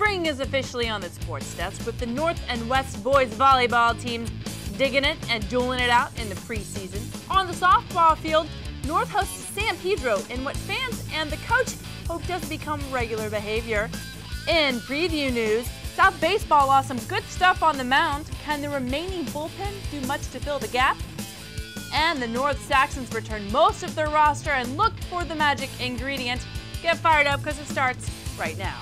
Spring is officially on the sports desk with the North and West boys volleyball teams digging it and dueling it out in the preseason. On the softball field, North hosts San Pedro in what fans and the coach hope does become regular behavior. In preview news, South Baseball lost some good stuff on the mound. Can the remaining bullpen do much to fill the gap? And the North Saxons return most of their roster and look for the magic ingredient. Get fired up because it starts right now.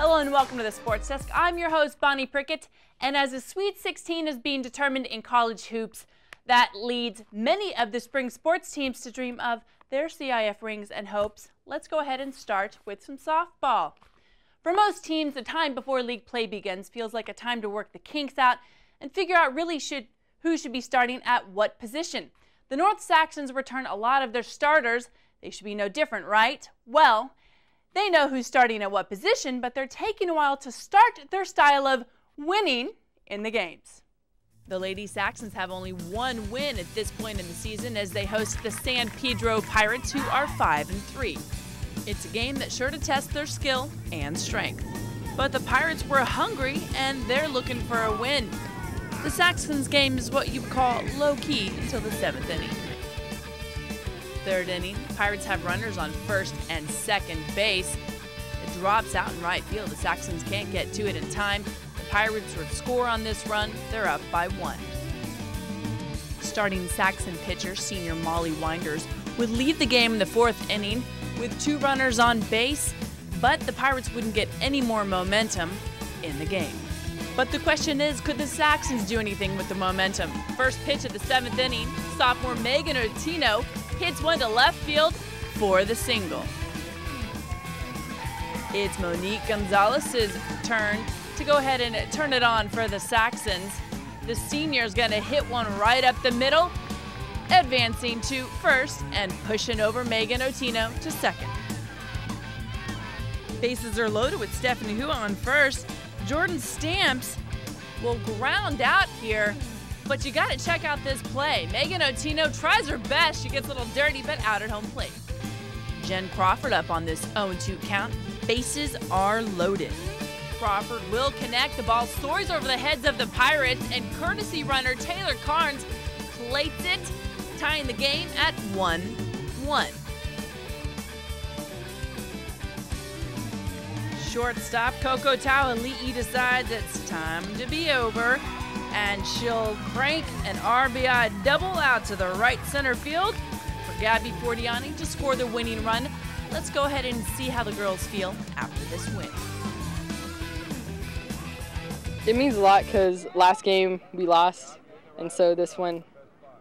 Hello and welcome to the Sports Desk. I'm your host, Bonnie Prickitt, and as the Sweet 16 is being determined in college hoops, that leads many of the spring sports teams to dream of their CIF rings and hopes. Let's go ahead and start with some softball. For most teams, the time before league play begins feels like a time to work the kinks out and figure out really who should be starting at what position. The North Saxons return a lot of their starters. They should be no different, right? Well, they know who's starting at what position, but they're taking a while to start their style of winning in the games. The Lady Saxons have only one win at this point in the season as they host the San Pedro Pirates, who are 5-3. It's a game that's sure to test their skill and strength. But the Pirates were hungry and they're looking for a win. The Saxons game is what you call low-key until the 7th inning. Third inning, Pirates have runners on first and second base. It drops out in right field. The Saxons can't get to it in time. The Pirates would score on this run. They're up by 1. Starting Saxon pitcher, senior Molly Winders, would lead the game in the 4th inning with 2 runners on base, but the Pirates wouldn't get any more momentum in the game. But the question is, could the Saxons do anything with the momentum? First pitch of the 7th inning, sophomore Megan Otino hits one to left field for the single. It's Monique Gonzalez's turn to go ahead and turn it on for the Saxons. The senior's gonna hit one right up the middle, advancing to first and pushing over Megan Otino to second. Bases are loaded with Stephanie Hu on first. Jordan Stamps will ground out here, but you got to check out this play. Megan Otino tries her best. She gets a little dirty, but out at home plate. Jen Crawford up on this 0-2 count. Bases are loaded. Crawford will connect. The ball soars over the heads of the Pirates, and courtesy runner Taylor Carnes plates it, tying the game at 1-1. Shortstop Coco Tauali'i decides it's time to be over, and she'll crank an RBI double out to the right center field for Gabby Fortiani to score the winning run. Let's go ahead and see how the girls feel after this win. It means a lot because last game we lost, and so this one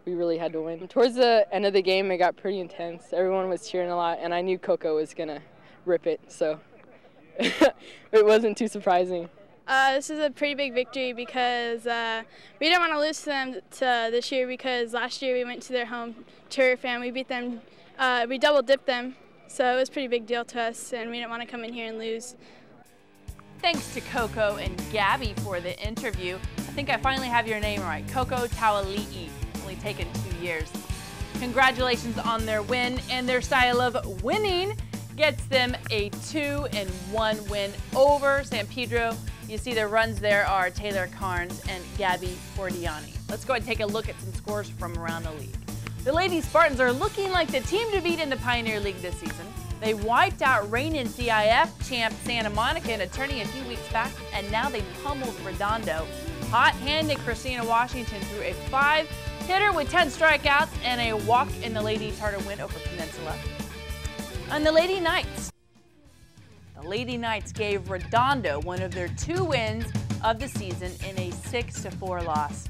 we really had to win. Towards the end of the game, it got pretty intense. Everyone was cheering a lot, and I knew Coco was going to rip it, so it wasn't too surprising. This is a pretty big victory because we didn't want to lose to them this year because last year we went to their home turf and we beat them. We double dipped them, so it was a pretty big deal to us, and we didn't want to come in here and lose. Thanks to Coco and Gabby for the interview. I think I finally have your name right, Coco Tauali'i. Only taken 2 years. Congratulations on their win, and their style of winning gets them a 2-1 win over San Pedro. You see the runs there are Taylor Carnes and Gabby Fortiani. Let's go ahead and take a look at some scores from around the league. The Lady Spartans are looking like the team to beat in the Pioneer League this season. They wiped out reigning CIF champ Santa Monica in a tourney a few weeks back, and now they pummeled Redondo. Hot-handed Christina Washington threw a 5-hitter with 10 strikeouts and a walk in the Lady Tartar win over Peninsula. And the Lady Knights. The Lady Knights gave Redondo one of their 2 wins of the season in a 6-4 loss.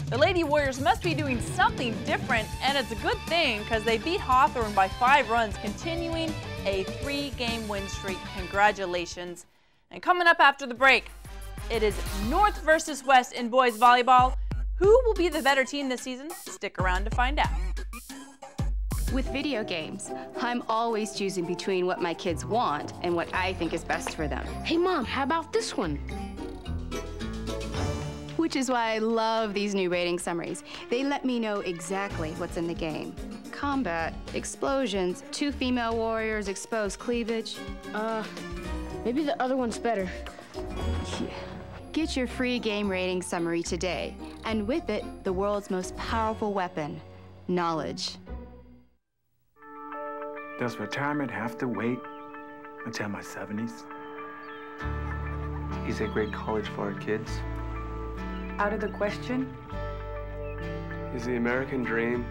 The Lady Warriors must be doing something different, and it's a good thing because they beat Hawthorne by 5 runs, continuing a 3-game win streak. Congratulations. And coming up after the break, it is North versus West in boys volleyball. Who will be the better team this season? Stick around to find out. With video games, I'm always choosing between what my kids want and what I think is best for them. Hey, Mom, how about this one? Which is why I love these new rating summaries. They let me know exactly what's in the game. Combat, explosions, 2 female warriors, exposed cleavage. Maybe the other one's better. Yeah. Get your free game rating summary today, and with it, the world's most powerful weapon, knowledge. Does retirement have to wait until my 70s? Is a great college for our kids? Out of the question? Is the American dream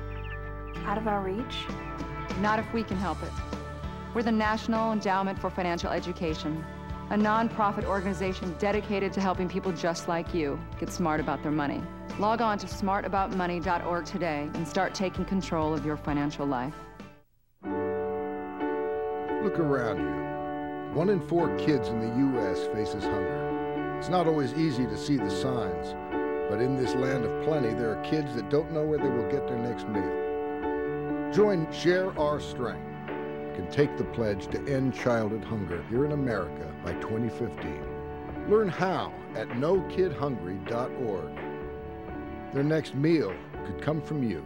Out of our reach? Not if we can help it. We're the National Endowment for Financial Education, a non-profit organization dedicated to helping people just like you get smart about their money. Log on to smartaboutmoney.org today and start taking control of your financial life. Look around you. 1 in 4 kids in the U.S. faces hunger. It's not always easy to see the signs, but in this land of plenty, there are kids that don't know where they will get their next meal. Join Share Our Strength. You can take the pledge to end childhood hunger here in America by 2015. Learn how at NoKidHungry.org. Their next meal could come from you.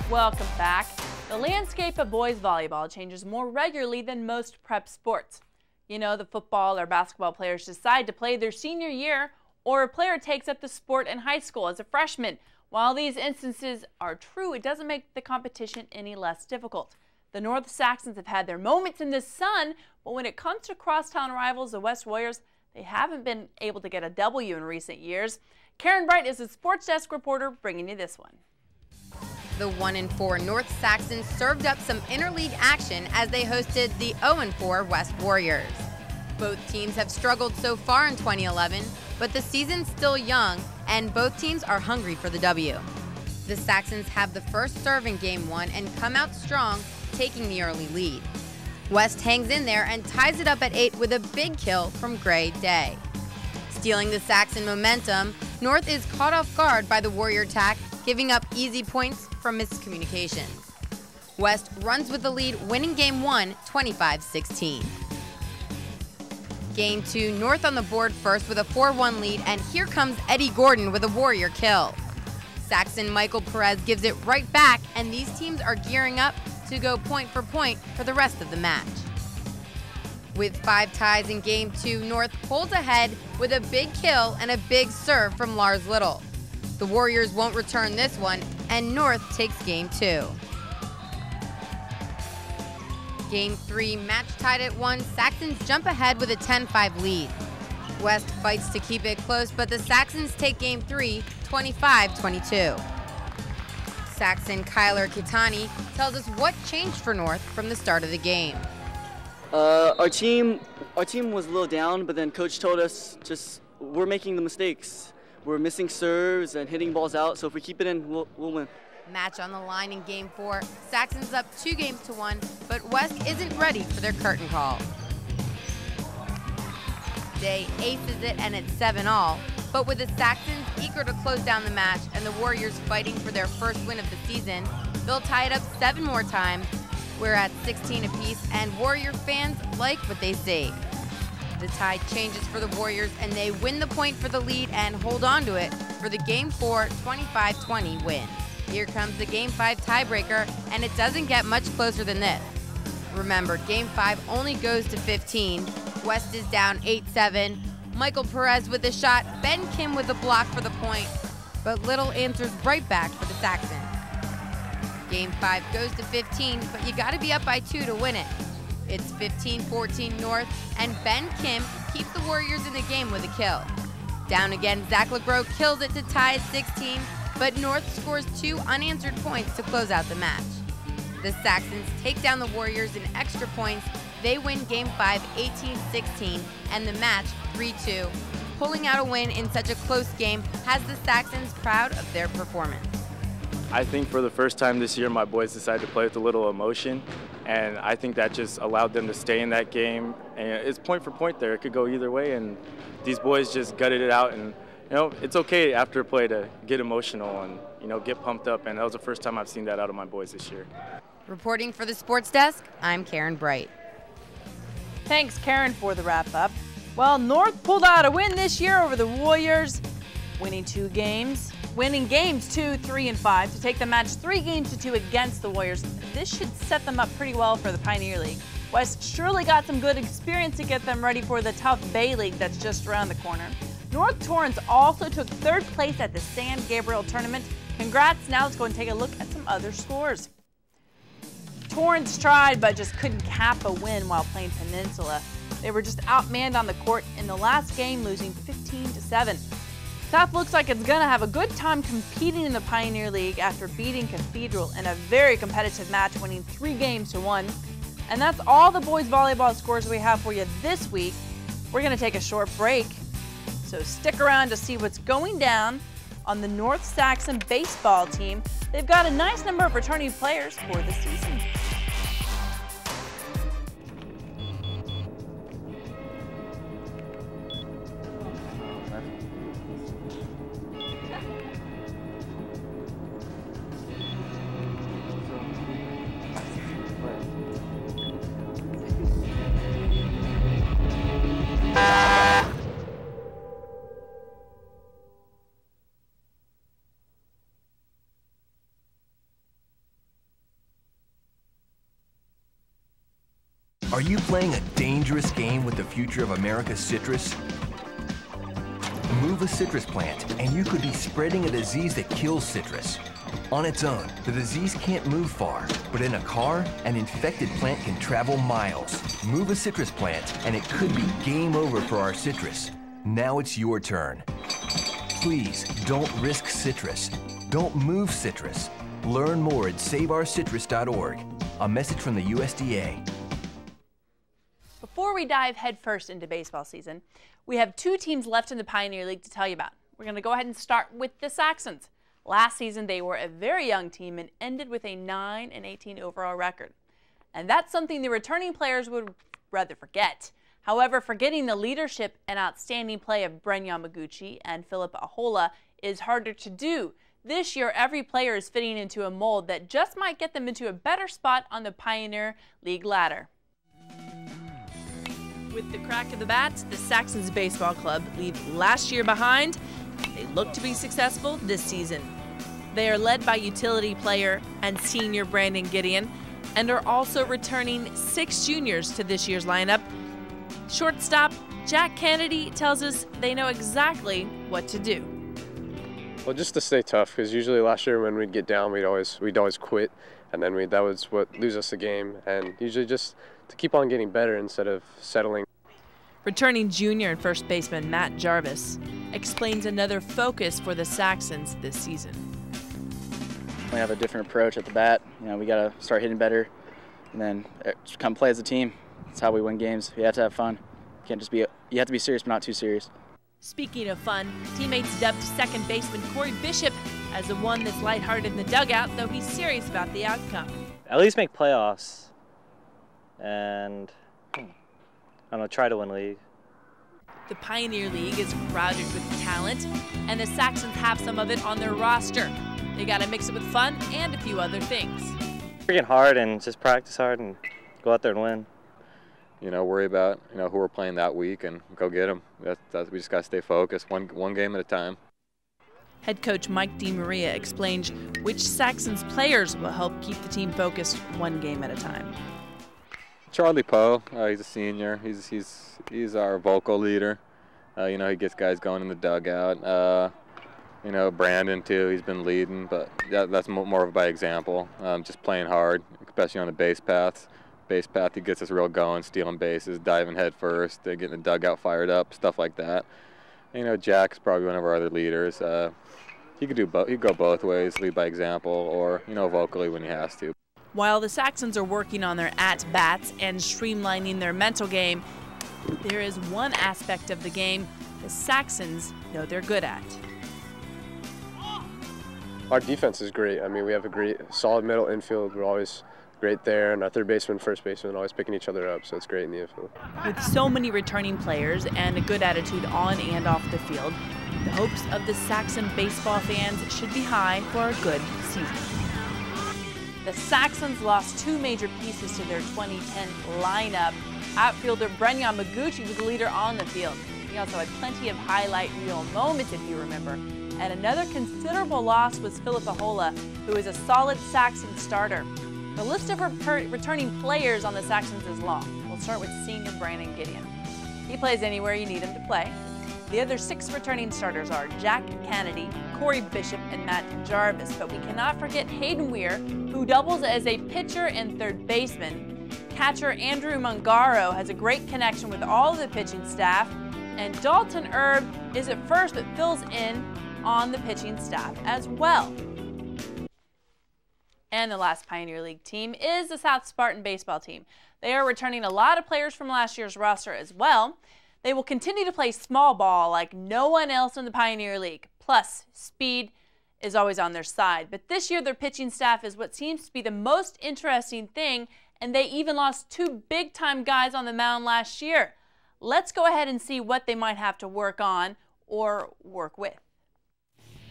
Welcome back. The landscape of boys volleyball changes more regularly than most prep sports. You know, the football or basketball players decide to play their senior year, or a player takes up the sport in high school as a freshman. While these instances are true, it doesn't make the competition any less difficult. The North Saxons have had their moments in the sun, but when it comes to crosstown rivals, the West Warriors, they haven't been able to get a W in recent years. Karen Bright is a Sportsdesk reporter bringing you this one. The 1-4 North Saxons served up some interleague action as they hosted the 0-4 West Warriors. Both teams have struggled so far in 2011, but the season's still young, and both teams are hungry for the W. The Saxons have the first serve in Game 1 and come out strong, taking the early lead. West hangs in there and ties it up at 8 with a big kill from Gray Day. Stealing the Saxon momentum, North is caught off guard by the Warrior attack, giving up easy points from miscommunication. West runs with the lead, winning Game 1, 25-16. Game 2, North on the board first with a 4-1 lead, and here comes Eddie Gordon with a Warrior kill. Saxon Michael Perez gives it right back, and these teams are gearing up to go point for the rest of the match. With 5 ties in Game 2, North pulls ahead with a big kill and a big serve from Lars Little. The Warriors won't return this one, and North takes Game 2. Game 3, match tied at 1, Saxons jump ahead with a 10-5 lead. West fights to keep it close, but the Saxons take Game 3, 25-22. Saxon Kyler Kitani tells us what changed for North from the start of the game. Our team was a little down, but then coach told us we're making the mistakes. We're missing serves and hitting balls out, so if we keep it in, we'll win. Match on the line in Game 4. Saxons up 2-1, but West isn't ready for their curtain call. Day aces it, and it's 7-all. But with the Saxons eager to close down the match and the Warriors fighting for their first win of the season, they'll tie it up 7 more times. We're at 16 apiece, and Warrior fans like what they see. The tide changes for the Warriors, and they win the point for the lead and hold on to it for the Game 4 25-20 win. Here comes the Game 5 tiebreaker, and it doesn't get much closer than this. Remember, Game 5 only goes to 15. West is down 8-7. Michael Perez with a shot, Ben Kim with a block for the point, but Little answers right back for the Saxons. Game 5 goes to 15, but you gotta be up by 2 to win it. It's 15-14 North, and Ben Kim keeps the Warriors in the game with a kill. Down again, Zach LeGros kills it to tie at 16, but North scores 2 unanswered points to close out the match. The Saxons take down the Warriors in extra points. They win Game 5 18-16, and the match 3-2. Pulling out a win in such a close game has the Saxons proud of their performance. I think for the first time this year, my boys decided to play with a little emotion, and I think that just allowed them to stay in that game. And it's point for point there. It could go either way, and these boys just gutted it out. And it's okay after a play to get emotional and get pumped up. And that was the first time I've seen that out of my boys this year. Reporting for the Sports Desk, I'm Karen Bright. Thanks, Karen, for the wrap-up. Well, North pulled out a win this year over the Warriors, winning games 2, 3, and 5 to take the match 3-2 against the Warriors. This should set them up pretty well for the Pioneer League. West surely got some good experience to get them ready for the tough Bay League that's just around the corner. North Torrance also took 3rd place at the San Gabriel tournament. Congrats. Now let's go and take a look at some other scores. Torrance tried but just couldn't cap a win while playing Peninsula. They were just outmanned on the court in the last game, losing 15-7. South looks like it's going to have a good time competing in the Pioneer League after beating Cathedral in a very competitive match, winning 3-1. And that's all the boys volleyball scores we have for you this week. We're going to take a short break, so stick around to see what's going down on the North Saxon baseball team. They've got a nice number of returning players for the season. Are you playing a dangerous game with the future of America's citrus? Move a citrus plant and you could be spreading a disease that kills citrus. On its own, the disease can't move far, but in a car, an infected plant can travel miles. Move a citrus plant and it could be game over for our citrus. Now it's your turn. Please, don't risk citrus. Don't move citrus. Learn more at saveourcitrus.org. A message from the USDA. Before we dive headfirst into baseball season, we have 2 teams left in the Pioneer League to tell you about. We're going to go ahead and start with the Saxons. Last season, they were a very young team and ended with a 9-18 overall record. And that's something the returning players would rather forget. However, forgetting the leadership and outstanding play of Bren Yamaguchi and Philip Ahola is harder to do. This year, every player is fitting into a mold that just might get them into a better spot on the Pioneer League ladder. With the crack of the bat, the Saxons Baseball Club leave last year behind. They look to be successful this season. They are led by utility player and senior Brandon Gideon and are also returning 6 juniors to this year's lineup. Shortstop Jack Kennedy tells us they know exactly what to do. Well, just to stay tough, because usually last year when we'd get down, we'd always quit, and then that was what lose us the game, and usually just to keep on getting better instead of settling. Returning junior and first baseman Matt Jarvis explains another focus for the Saxons this season. We have a different approach at the bat. We got to start hitting better, and then come play as a team. That's how we win games. You have to have fun. You have to be serious, but not too serious. Speaking of fun, teammates dubbed second baseman Corey Bishop as the one that's lighthearted in the dugout, though he's serious about the outcome. At least make playoffs, and I don't know, try to win league. The Pioneer League is crowded with talent, and the Saxons have some of it on their roster. They got to mix it with fun and a few other things. Working hard and just practice hard and go out there and win. Worry about who we're playing that week and go get them. We just got to stay focused, one game at a time. Head coach Mike DeMaria explains which Saxons players will help keep the team focused one game at a time. Charlie Poe, he's a senior. He's our vocal leader. He gets guys going in the dugout. Brandon too. He's been leading, but that's more of by example. Just playing hard, especially on the base paths. Base path, he gets us real going, stealing bases, diving head first, getting the dugout fired up, stuff like that. Jack's probably one of our other leaders. He could do both. He could go both ways, lead by example, or vocally when he has to. While the Saxons are working on their at-bats and streamlining their mental game, there is one aspect of the game the Saxons know they're good at. Our defense is great. I mean, we have a great, solid middle infield. We're always great there, and our third baseman, first baseman, always picking each other up, so it's great in the infield. With so many returning players and a good attitude on and off the field, the hopes of the Saxon baseball fans should be high for a good season. The Saxons lost 2 major pieces to their 2010 lineup. Outfielder Bren Yamaguchi was the leader on the field. He also had plenty of highlight reel moments, if you remember. And another considerable loss was Philip Ahola, who is a solid Saxon starter. The list of returning players on the Saxons is long. We'll start with senior Brandon Gideon. He plays anywhere you need him to play. The other 6 returning starters are Jack Kennedy, Corey Bishop, and Matt Jarvis. But we cannot forget Hayden Weir, who doubles as a pitcher and third baseman. Catcher Andrew Mungaro has a great connection with all of the pitching staff. And Dalton Erb is at first but fills in on the pitching staff as well. And the last Pioneer League team is the South Spartan baseball team. They are returning a lot of players from last year's roster as well. They will continue to play small ball like no one else in the Pioneer League. Plus, speed is always on their side. But this year, their pitching staff is what seems to be the most interesting thing, and they even lost 2 big-time guys on the mound last year. Let's go ahead and see what they might have to work on or work with.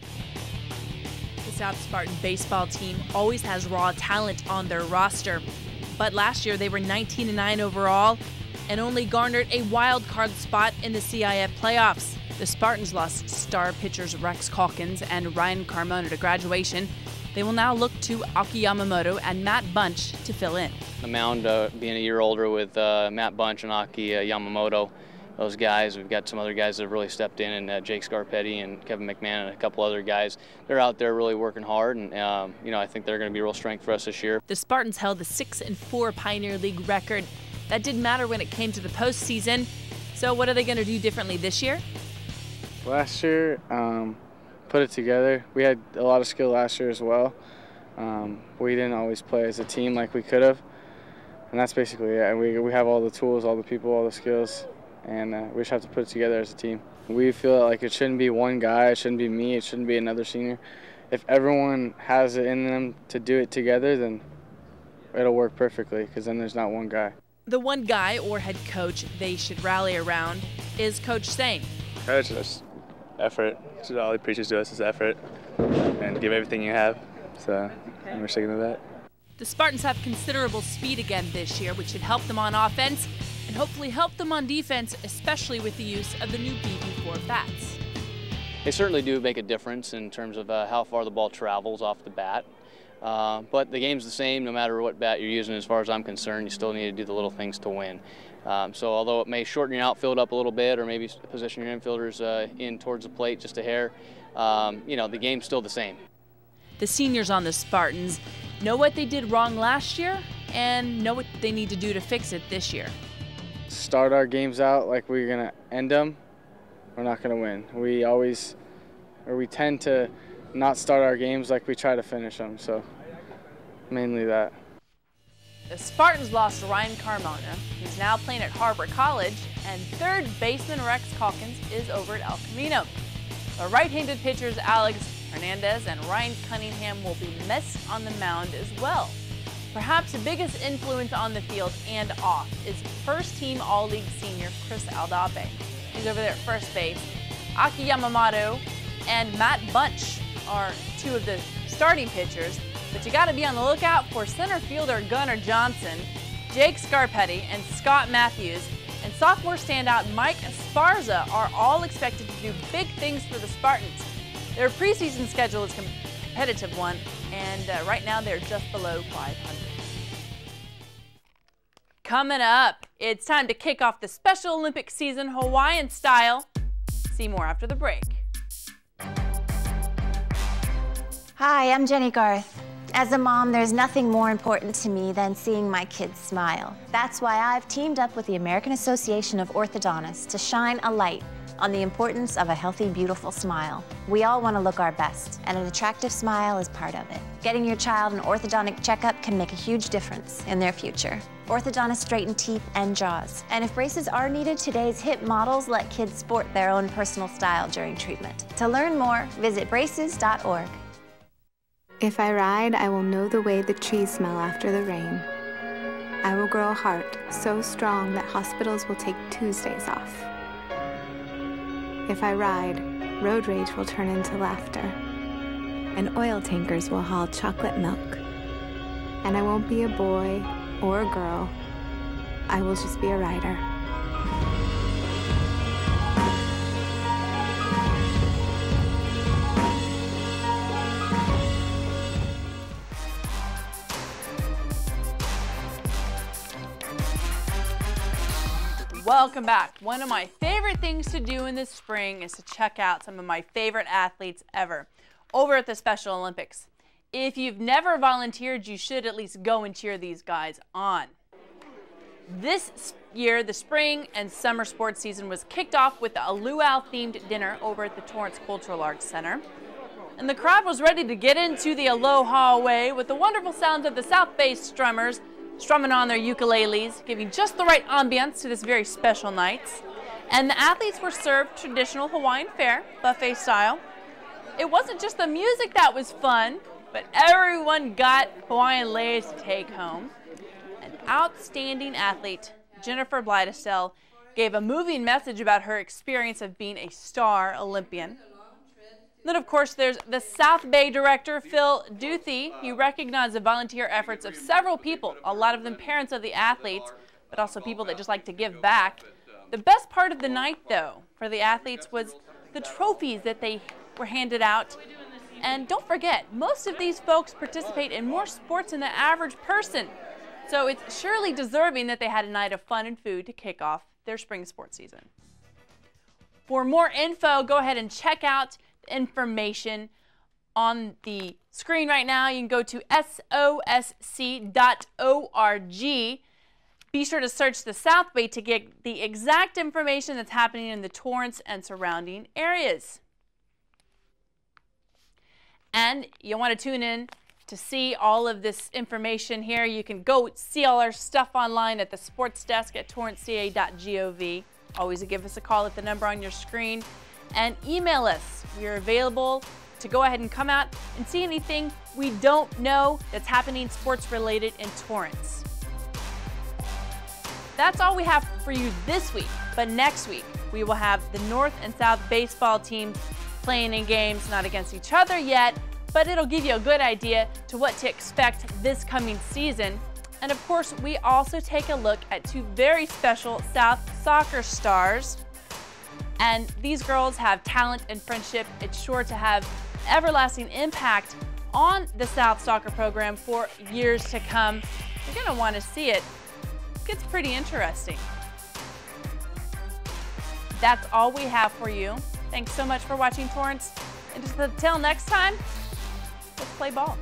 The South Spartan baseball team always has raw talent on their roster. But last year, they were 19-9 overall and only garnered a wild card spot in the CIF playoffs. The Spartans lost star pitchers Rex Calkins and Ryan Carmona to graduation. They will now look to Aki Yamamoto and Matt Bunch to fill in. The mound being a year older with Matt Bunch and Aki Yamamoto, those guys, we've got some other guys that have really stepped in, and Jake Scarpetti and Kevin McMahon and a couple other guys. They're out there really working hard, and I think they're going to be a real strength for us this year. The Spartans held the 6-4 Pioneer League record. That didn't matter when it came to the postseason. So what are they going to do differently this year? Last year, put it together. We had a lot of skill last year as well. We didn't always play as a team like we could have, and that's basically it. We have all the tools, all the people, all the skills, and we just have to put it together as a team. We feel like it shouldn't be one guy, it shouldn't be me, it shouldn't be another senior. If everyone has it in them to do it together, then it'll work perfectly, because then there's not one guy. The one guy or head coach they should rally around is Coach Sane. Coach, just effort. So all he preaches to us is effort and give everything you have. So we're sticking to that. The Spartans have considerable speed again this year, which should help them on offense and hopefully help them on defense, especially with the use of the new BB4 bats. They certainly do make a difference in terms of how far the ball travels off the bat. But the game's the same no matter what bat you're using. As far as I'm concerned, you still need to do the little things to win. So although it may shorten your outfield up a little bit, or maybe position your infielders in towards the plate just a hair, the game's still the same. The seniors on the Spartans know what they did wrong last year and know what they need to do to fix it this year. Start our games out like we're going to end them, we're not going to win. We tend to not start our games like we try to finish them, so mainly that. The Spartans lost Ryan Carmona, who's now playing at Harbor College, and third baseman Rex Calkins is over at El Camino. The right-handed pitchers Alex Hernandez and Ryan Cunningham will be missed on the mound as well. Perhaps the biggest influence on the field and off is first-team All-League senior Chris Aldape. He's over there at first base. Aki Yamamoto and Matt Bunch are 2 of the starting pitchers, but you got to be on the lookout for center fielder Gunnar Johnson, Jake Scarpetti, and Scott Matthews. And sophomore standout Mike Esparza are all expected to do big things for the Spartans. Their preseason schedule is a competitive one, and right now they're just below 500. Coming up, it's time to kick off the Special Olympic season Hawaiian style. See more after the break. Hi, I'm Jenny Garth. As a mom, there's nothing more important to me than seeing my kids smile. That's why I've teamed up with the American Association of Orthodontists to shine a light on the importance of a healthy, beautiful smile. We all want to look our best, and an attractive smile is part of it. Getting your child an orthodontic checkup can make a huge difference in their future. Orthodontists straighten teeth and jaws. And if braces are needed, today's hip models let kids sport their own personal style during treatment. To learn more, visit braces.org. If I ride, I will know the way the trees smell after the rain. I will grow a heart so strong that hospitals will take Tuesdays off. If I ride, road rage will turn into laughter, and oil tankers will haul chocolate milk. And I won't be a boy or a girl. I will just be a rider. Welcome back. One of my favorite things to do in the spring is to check out some of my favorite athletes ever over at the Special Olympics. If you've never volunteered, you should at least go and cheer these guys on. This year, the spring and summer sports season was kicked off with a luau-themed dinner over at the Torrance Cultural Arts Center. And the crowd was ready to get into the Aloha Way with the wonderful sounds of the South Bay strummers strumming on their ukuleles, giving just the right ambiance to this very special night. And the athletes were served traditional Hawaiian fare, buffet style. It wasn't just the music that was fun, but everyone got Hawaiian leis to take home. An outstanding athlete, Jennifer Blydestell, gave a moving message about her experience of being a star Olympian. Then, of course, there's the South Bay director, Phil Duthie. He recognized the volunteer efforts of several people, a lot of them parents of the athletes, but also people that just like to give back. The best part of the night, though, for the athletes was the trophies that they were handed out. And don't forget, most of these folks participate in more sports than the average person. So it's surely deserving that they had a night of fun and food to kick off their spring sports season. For more info, go ahead and check out information on the screen right now. You can go to sosc.org. Be sure to search the South Bay to get the exact information that's happening in the Torrance and surrounding areas. And you want to tune in to see all of this information here. You can go see all our stuff online at the Sportsdesk at torranceca.gov. Always give us a call at the number on your screen. And email us. We are available to go ahead and come out and see anything we don't know that's happening sports related in Torrance. That's all we have for you this week, but next week we will have the North and South baseball teams playing in games, not against each other yet, but it'll give you a good idea to what to expect this coming season. And of course, we also take a look at two very special South soccer stars. And these girls have talent and friendship. It's sure to have everlasting impact on the South soccer program for years to come. You're going to want to see it. It gets pretty interesting. That's all we have for you. Thanks so much for watching Torrance. And just until next time, let's play ball.